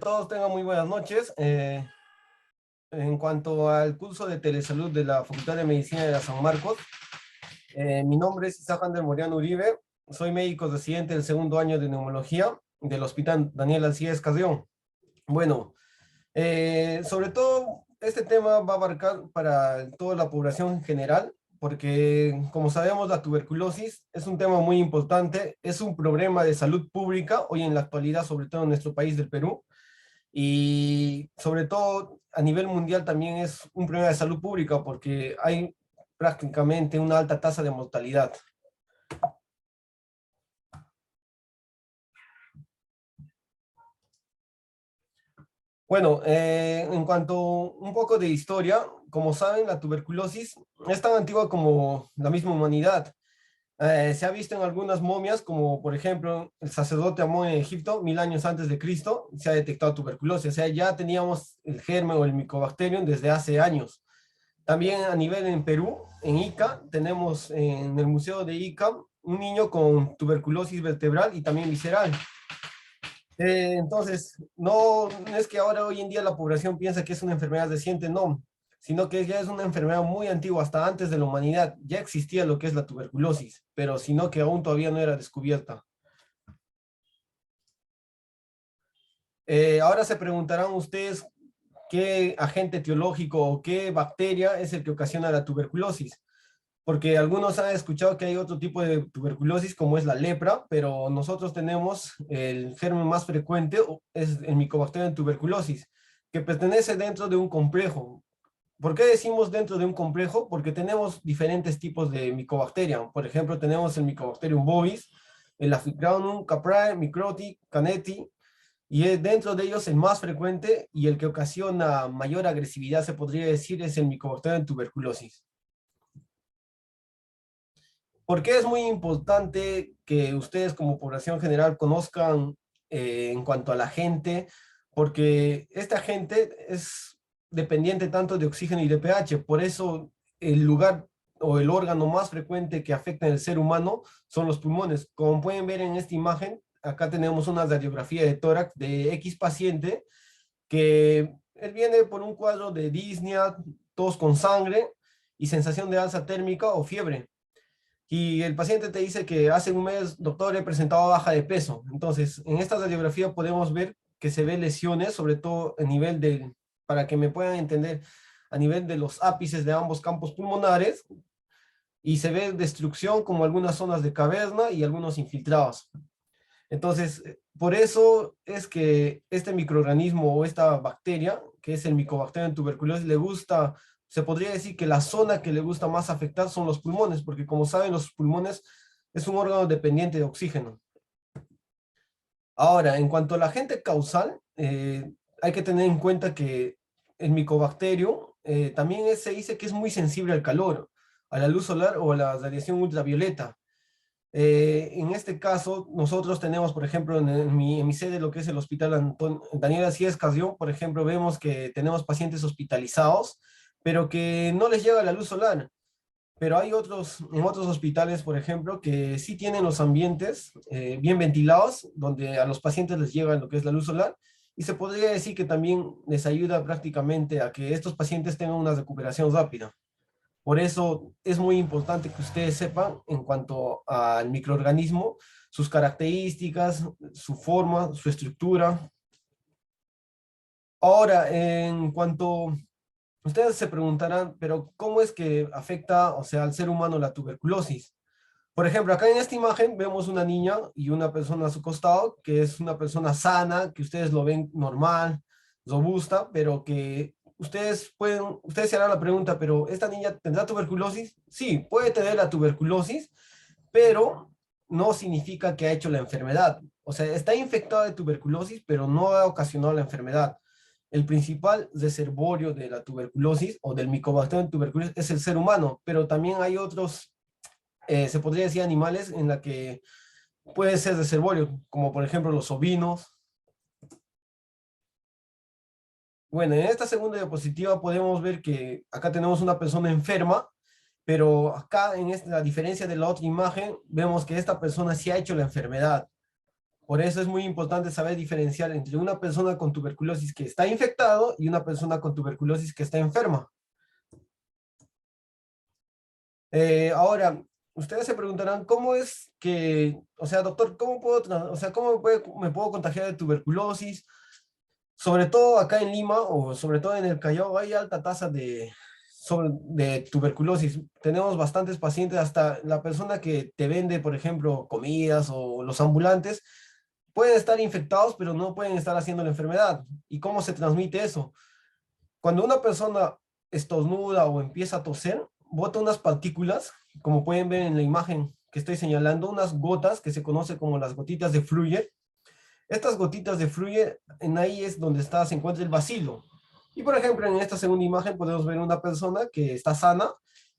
Todos tengan muy buenas noches. En cuanto al curso de telesalud de la Facultad de Medicina de la San Marcos, mi nombre es Isaac Ander Moriano Uribe, soy médico residente del segundo año de neumología del Hospital Daniel Alcides Carrión. Bueno, sobre todo este tema va a abarcar para toda la población en general, porque como sabemos la tuberculosis es un tema muy importante, es un problema de salud pública hoy en la actualidad, sobre todo en nuestro país del Perú y sobre todo a nivel mundial también es un problema de salud pública porque hay prácticamente una alta tasa de mortalidad. Bueno, en cuanto un poco de historia, como saben, la tuberculosis es tan antigua como la misma humanidad. Se ha visto en algunas momias, como por ejemplo el sacerdote Amón en Egipto, 1000 años antes de Cristo, se ha detectado tuberculosis. O sea, ya teníamos el germen o el Mycobacterium desde hace años. También a nivel en Perú, en Ica, tenemos en el Museo de Ica un niño con tuberculosis vertebral y también visceral. Entonces, no es que ahora hoy en día la población piensa que es una enfermedad reciente, no, sino que ya es una enfermedad muy antigua, hasta antes de la humanidad. Ya existía lo que es la tuberculosis, pero sino que aún todavía no era descubierta. Ahora se preguntarán ustedes qué agente etiológico o qué bacteria es el que ocasiona la tuberculosis. Porque algunos han escuchado que hay otro tipo de tuberculosis como es la lepra, pero nosotros tenemos el germen más frecuente, es el Mycobacterium tuberculosis, que pertenece dentro de un complejo. ¿Por qué decimos dentro de un complejo? Porque tenemos diferentes tipos de Mycobacterium. Por ejemplo, tenemos el Mycobacterium bovis, el Aficionum, Caprae, Microti, Canetti, y dentro de ellos el más frecuente y el que ocasiona mayor agresividad, se podría decir, es el Mycobacterium tuberculosis. ¿Por qué es muy importante que ustedes como población general conozcan en cuanto a la gente? Porque esta gente es dependiente tanto de oxígeno y de pH, por eso el lugar o el órgano más frecuente que afecta en el ser humano son los pulmones. Como pueden ver en esta imagen, acá tenemos una radiografía de tórax de X paciente que él viene por un cuadro de disnea, tos con sangre y sensación de alza térmica o fiebre y el paciente te dice que hace un mes, doctor, he presentado baja de peso. Entonces, en esta radiografía podemos ver que se ve lesiones, sobre todo a nivel de, para que me puedan entender, a nivel de los ápices de ambos campos pulmonares, y se ve destrucción como algunas zonas de caverna y algunos infiltrados. Entonces, por eso es que este microorganismo o esta bacteria, que es el Mycobacterium tuberculosis, le gusta, se podría decir que la zona que le gusta más afectar son los pulmones, porque como saben, los pulmones es un órgano dependiente de oxígeno. Ahora, en cuanto al agente causal, hay que tener en cuenta que el micobacterio también se dice que es muy sensible al calor, a la luz solar o a la radiación ultravioleta. En este caso, nosotros tenemos, por ejemplo, en mi sede, lo que es el Hospital Daniel Alcides Carrión, por ejemplo, vemos que tenemos pacientes hospitalizados, pero que no les llega la luz solar. Pero hay otros, en otros hospitales, por ejemplo, que sí tienen los ambientes bien ventilados, donde a los pacientes les llega lo que es la luz solar, y se podría decir que también les ayuda prácticamente a que estos pacientes tengan una recuperación rápida. Por eso es muy importante que ustedes sepan en cuanto al microorganismo, sus características, su forma, su estructura. Ahora, en cuanto ustedes se preguntarán, pero ¿cómo es que afecta, o sea, al ser humano la tuberculosis? Por ejemplo, acá en esta imagen vemos una niña y una persona a su costado, que es una persona sana, que ustedes lo ven normal, robusta, pero que ustedes se harán la pregunta, pero ¿esta niña tendrá tuberculosis? Sí, puede tener la tuberculosis, pero no significa que ha hecho la enfermedad. O sea, está infectada de tuberculosis, pero no ha ocasionado la enfermedad. El principal reservorio de la tuberculosis o del micobacterium tuberculosis es el ser humano, pero también hay otros se podría decir animales en la que puede ser reservorio, como por ejemplo los ovinos. Bueno, en esta segunda diapositiva podemos ver que acá tenemos una persona enferma, pero acá en esta, a diferencia de la otra imagen, vemos que esta persona sí ha hecho la enfermedad. Por eso es muy importante saber diferenciar entre una persona con tuberculosis que está infectado y una persona con tuberculosis que está enferma. Ahora, ustedes se preguntarán, ¿cómo es que, o sea, doctor, ¿cómo puedo, o sea, cómo me puedo contagiar de tuberculosis? Sobre todo acá en Lima o sobre todo en el Callao hay alta tasa de tuberculosis. Tenemos bastantes pacientes, hasta la persona que te vende, por ejemplo, comidas o los ambulantes, pueden estar infectados, pero no pueden estar haciendo la enfermedad. ¿Y cómo se transmite eso? Cuando una persona estornuda o empieza a toser, bota unas partículas, como pueden ver en la imagen que estoy señalando, unas gotas que se conoce como las gotitas de Fluye. Estas gotitas de Fluye, en ahí es donde se encuentra el bacilo. Y por ejemplo, en esta segunda imagen podemos ver una persona que está sana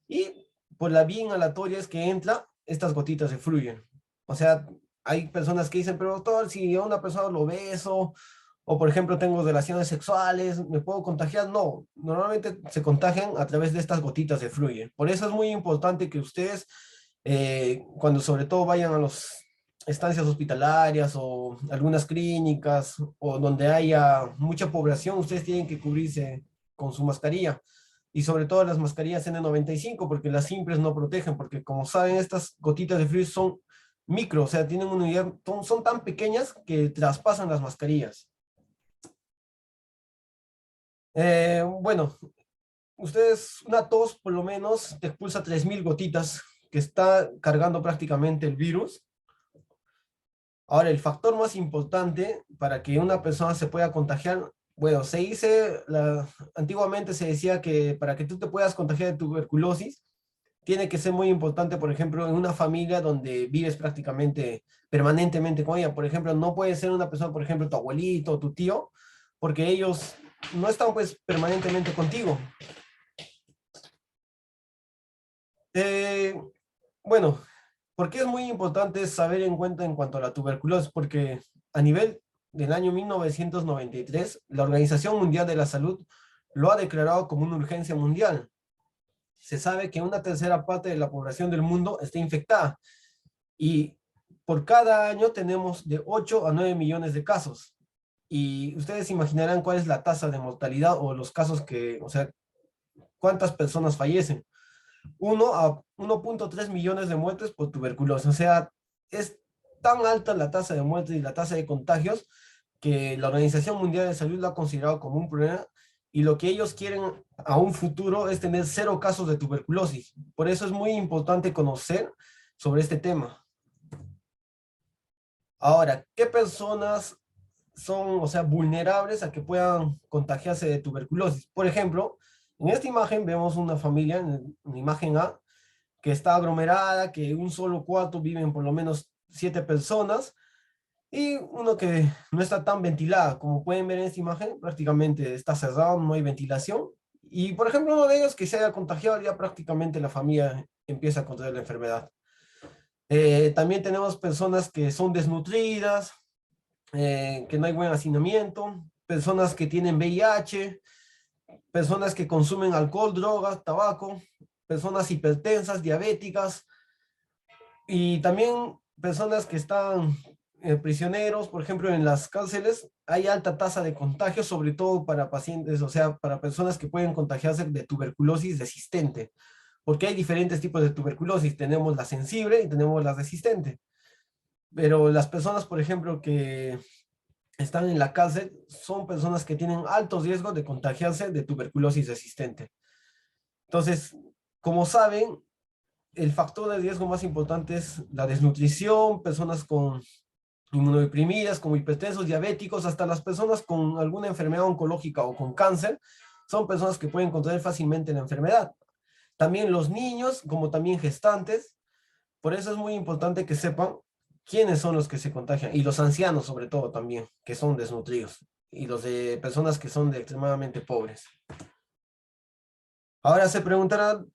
y por la vía inhalatoria es que entra estas gotitas de Fluye. O sea, hay personas que dicen, pero doctor, si a una persona lo beso o por ejemplo tengo relaciones sexuales, ¿me puedo contagiar? No, normalmente se contagian a través de estas gotitas de Fluye. Por eso es muy importante que ustedes, cuando sobre todo vayan a las estancias hospitalarias o algunas clínicas o donde haya mucha población, ustedes tienen que cubrirse con su mascarilla. Y sobre todo las mascarillas N95, porque las simples no protegen, porque como saben, estas gotitas de fluido son micro, o sea, tienen una unidad, son tan pequeñas que traspasan las mascarillas. Bueno, ustedes, una tos por lo menos te expulsa 3000 gotitas que está cargando prácticamente el virus. Ahora, el factor más importante para que una persona se pueda contagiar, bueno, antiguamente se decía que para que tú te puedas contagiar de tuberculosis, tiene que ser muy importante, por ejemplo, en una familia donde vives prácticamente permanentemente con ella. Por ejemplo, no puede ser una persona, por ejemplo, tu abuelito o tu tío, porque ellos no están pues permanentemente contigo. Eh, bueno, ¿por qué es muy importante saber en cuenta en cuanto a la tuberculosis? Porque a nivel del año 1993, la Organización Mundial de la Salud lo ha declarado como una urgencia mundial. Se sabe que una tercera parte de la población del mundo está infectada y por cada año tenemos de 8 a 9 millones de casos. Y ustedes imaginarán cuál es la tasa de mortalidad o los casos que, o sea, cuántas personas fallecen. 1 a 1.3 millones de muertes por tuberculosis. O sea, es tan alta la tasa de muertes y la tasa de contagios que la Organización Mundial de Salud lo ha considerado como un problema y lo que ellos quieren a un futuro es tener 0 casos de tuberculosis. Por eso es muy importante conocer sobre este tema. Ahora, ¿qué personas son, o sea, vulnerables a que puedan contagiarse de tuberculosis? Por ejemplo, en esta imagen vemos una familia, en imagen A, que está aglomerada, que en un solo cuarto viven por lo menos 7 personas, y uno que no está tan ventilada, como pueden ver en esta imagen, prácticamente está cerrado, no hay ventilación, y por ejemplo uno de ellos que se haya contagiado, ya prácticamente la familia empieza a contraer la enfermedad. También tenemos personas que son desnutridas, que no hay buen hacinamiento, personas que tienen VIH, personas que consumen alcohol, drogas, tabaco, personas hipertensas, diabéticas, y también personas que están prisioneros, por ejemplo, en las cárceles, hay alta tasa de contagio, sobre todo para pacientes, o sea, para personas que pueden contagiarse de tuberculosis resistente, porque hay diferentes tipos de tuberculosis, tenemos la sensible y tenemos la resistente, pero las personas, por ejemplo, que están en la cárcel son personas que tienen alto riesgo de contagiarse de tuberculosis resistente. Entonces, como saben, el factor de riesgo más importante es la desnutrición, personas con inmunodeprimidas, como hipertensos, diabéticos, hasta las personas con alguna enfermedad oncológica o con cáncer, son personas que pueden contraer fácilmente la enfermedad. También los niños, como también gestantes, por eso es muy importante que sepan quiénes son los que se contagian, y los ancianos sobre todo también, que son desnutridos, y los de personas que son de extremadamente pobres. Ahora se preguntarán,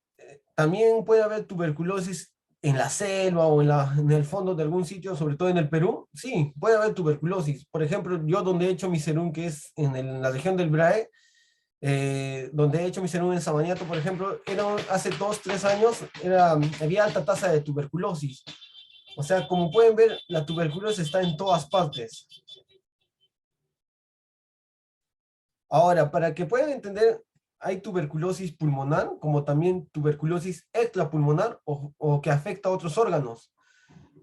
¿también puede haber tuberculosis en la selva o en el fondo de algún sitio, sobre todo en el Perú? Sí, puede haber tuberculosis. Por ejemplo, yo donde he hecho mi serum, que es en la región del Brae, donde he hecho mi serum en Samaniato, por ejemplo, hace 2, 3 años, había alta tasa de tuberculosis. O sea, como pueden ver, la tuberculosis está en todas partes. Ahora, para que puedan entender, hay tuberculosis pulmonar, como también tuberculosis extrapulmonar o que afecta a otros órganos.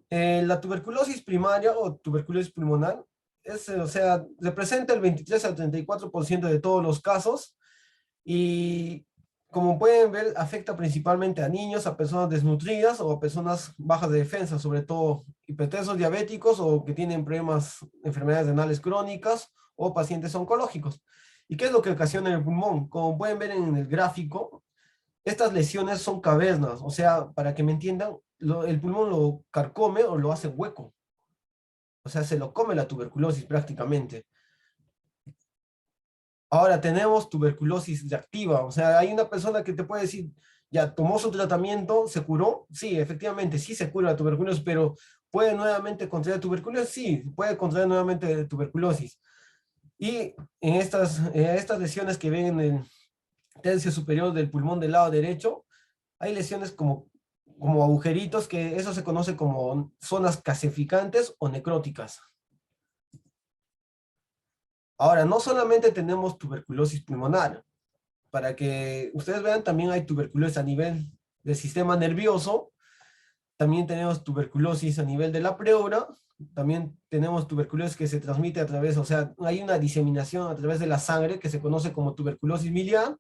La tuberculosis primaria o tuberculosis pulmonar o sea, representa el 23 al 34% de todos los casos y como pueden ver, afecta principalmente a niños, a personas desnutridas o a personas bajas de defensa, sobre todo hipertensos diabéticos o que tienen problemas, enfermedades renales crónicas o pacientes oncológicos. ¿Y qué es lo que ocasiona en el pulmón? Como pueden ver en el gráfico, estas lesiones son cavernas, o sea, para que me entiendan, el pulmón lo carcome o lo hace hueco, o sea, se lo come la tuberculosis prácticamente. Ahora tenemos tuberculosis reactiva, o sea, hay una persona que te puede decir, ya tomó su tratamiento, se curó, sí, efectivamente, sí se cura la tuberculosis, pero ¿puede nuevamente contraer tuberculosis? Sí, puede contraer nuevamente tuberculosis. Y estas lesiones que ven en el tercio superior del pulmón del lado derecho, hay lesiones como agujeritos, que eso se conoce como zonas calcificantes o necróticas. Ahora, no solamente tenemos tuberculosis pulmonar, para que ustedes vean, también hay tuberculosis a nivel del sistema nervioso, también tenemos tuberculosis a nivel de la pleura, también tenemos tuberculosis que se transmite a través, o sea, hay una diseminación a través de la sangre que se conoce como tuberculosis miliar,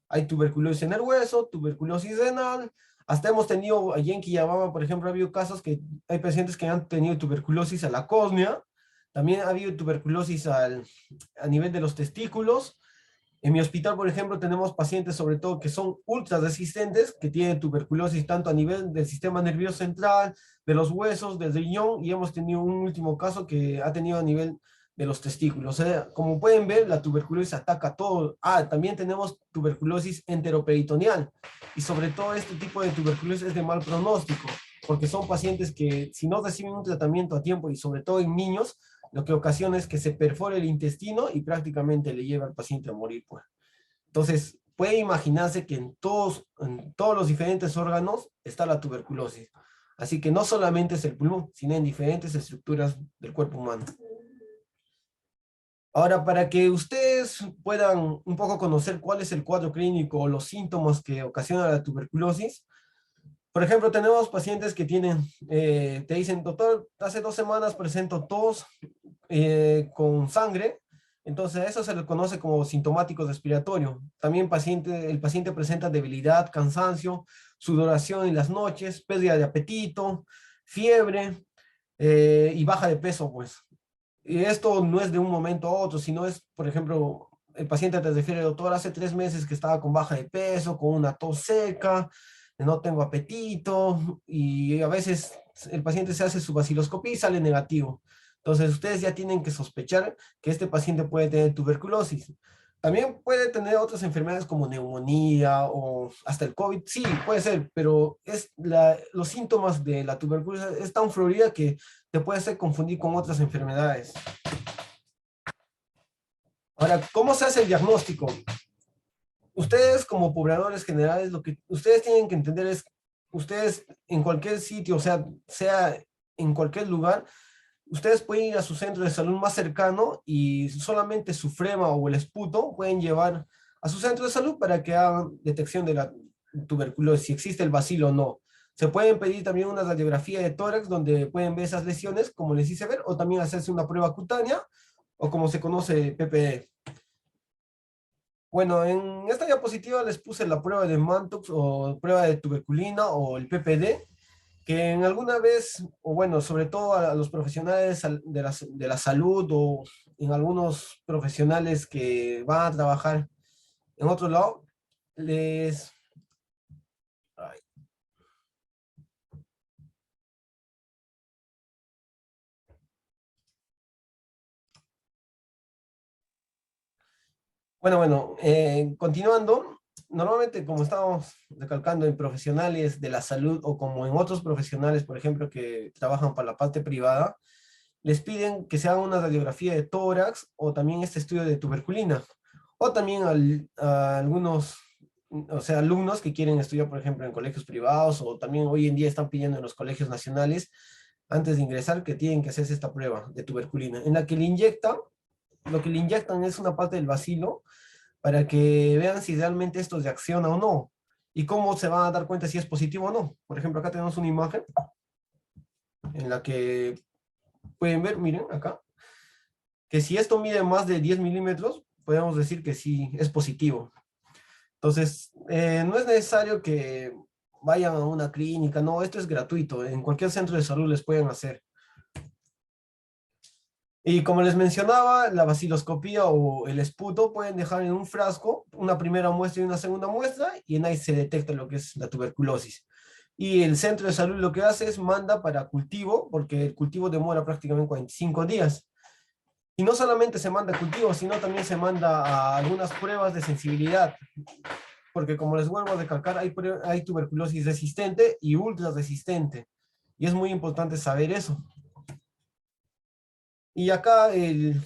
hay tuberculosis en el hueso, tuberculosis renal, hasta hemos tenido, allí en Quillabamba, por ejemplo, ha habido casos que hay pacientes que han tenido tuberculosis a la córnea, también ha habido tuberculosis a nivel de los testículos. En mi hospital, por ejemplo, tenemos pacientes sobre todo que son ultra resistentes, que tienen tuberculosis tanto a nivel del sistema nervioso central, de los huesos, del riñón, y hemos tenido un último caso que ha tenido a nivel de los testículos. O sea, como pueden ver, la tuberculosis ataca todo. También tenemos tuberculosis enteroperitoneal, y sobre todo este tipo de tuberculosis es de mal pronóstico, porque son pacientes que si no reciben un tratamiento a tiempo, y sobre todo en niños, lo que ocasiona es que se perfore el intestino y prácticamente le lleva al paciente a morir, pues. Entonces, puede imaginarse que en todos los diferentes órganos está la tuberculosis. Así que no solamente es el pulmón, sino en diferentes estructuras del cuerpo humano. Ahora, para que ustedes puedan un poco conocer cuál es el cuadro clínico o los síntomas que ocasionan la tuberculosis, por ejemplo, tenemos pacientes que te dicen, doctor, hace 2 semanas presento tos con sangre, entonces a eso se le conoce como sintomático respiratorio. También el paciente presenta debilidad, cansancio, sudoración en las noches, pérdida de apetito, fiebre y baja de peso, pues. Y esto no es de un momento a otro, sino es, por ejemplo, el paciente te refiere, doctor, hace 3 meses que estaba con baja de peso, con una tos seca, no tengo apetito, y a veces el paciente se hace su vaciloscopía y sale negativo. Entonces, ustedes ya tienen que sospechar que este paciente puede tener tuberculosis. También puede tener otras enfermedades como neumonía o hasta el COVID. Sí, puede ser, pero los síntomas de la tuberculosis es tan florida que te puede hacer confundir con otras enfermedades. Ahora, ¿cómo se hace el diagnóstico? Ustedes como pobladores generales, lo que ustedes tienen que entender es, ustedes en cualquier sitio, o sea en cualquier lugar, ustedes pueden ir a su centro de salud más cercano y solamente su flema o el esputo pueden llevar a su centro de salud para que hagan detección de la tuberculosis, si existe el bacilo o no. Se pueden pedir también una radiografía de tórax donde pueden ver esas lesiones, como les hice ver, o también hacerse una prueba cutánea, o como se conoce, PPE. Bueno, en esta diapositiva les puse la prueba de Mantoux o prueba de tuberculina o el PPD, que en alguna vez, o bueno, sobre todo a los profesionales de la salud o en algunos profesionales que van a trabajar en otro lado, les... ay, bueno, continuando, normalmente como estamos recalcando en profesionales de la salud o como en otros profesionales, por ejemplo, que trabajan para la parte privada, les piden que se haga una radiografía de tórax o también este estudio de tuberculina. O también a algunos, o sea, alumnos que quieren estudiar, por ejemplo, en colegios privados o también hoy en día están pidiendo en los colegios nacionales antes de ingresar que tienen que hacerse esta prueba de tuberculina, en la que le inyectan, lo que le inyectan es una parte del bacilo para que vean si realmente esto reacciona o no. Y cómo se van a dar cuenta si es positivo o no. Por ejemplo, acá tenemos una imagen en la que pueden ver, miren acá, que si esto mide más de 10 milímetros, podemos decir que sí es positivo. Entonces, no es necesario que vayan a una clínica, no, esto es gratuito, en cualquier centro de salud les pueden hacer. Y como les mencionaba, la vaciloscopía o el esputo pueden dejar en un frasco una primera muestra y una segunda muestra, y en ahí se detecta lo que es la tuberculosis. Y el centro de salud lo que hace es manda para cultivo, porque el cultivo demora prácticamente 45 días. Y no solamente se manda a cultivo, sino también se manda a algunas pruebas de sensibilidad, porque como les vuelvo a recalcar, hay tuberculosis resistente y ultra resistente. Y es muy importante saber eso. Y acá el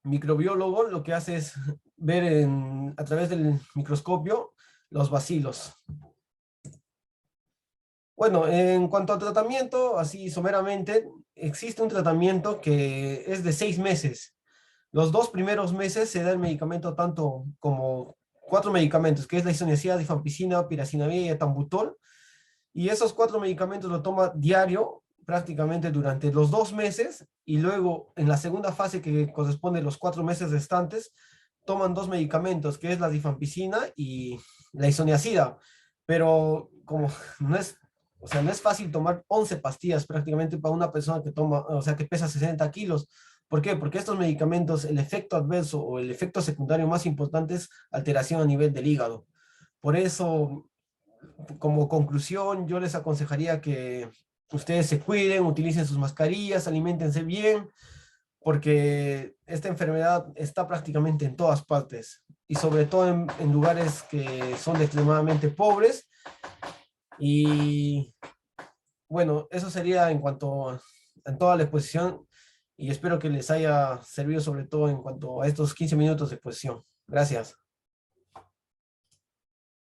microbiólogo lo que hace es ver a través del microscopio los bacilos. Bueno, en cuanto al tratamiento, así someramente, existe un tratamiento que es de 6 meses. Los 2 primeros meses se da el medicamento tanto como 4 medicamentos, que es la isoniazida, rifampicina, piracinamida y etambutol. Y esos 4 medicamentos lo toma diario, prácticamente durante los 2 meses, y luego en la segunda fase, que corresponde a los 4 meses restantes, toman 2 medicamentos, que es la rifampicina y la isoniazida. Pero como no es, o sea, no es fácil tomar 11 pastillas prácticamente para una persona que toma, o sea, que pesa 60 kilos. ¿Por qué? Porque estos medicamentos, el efecto adverso o el efecto secundario más importante es alteración a nivel del hígado. Por eso, como conclusión, yo les aconsejaría que ustedes se cuiden, utilicen sus mascarillas, aliméntense bien, porque esta enfermedad está prácticamente en todas partes y sobre todo en lugares que son extremadamente pobres. Y bueno, eso sería en cuanto a toda la exposición, y espero que les haya servido sobre todo en cuanto a estos 15 minutos de exposición. Gracias.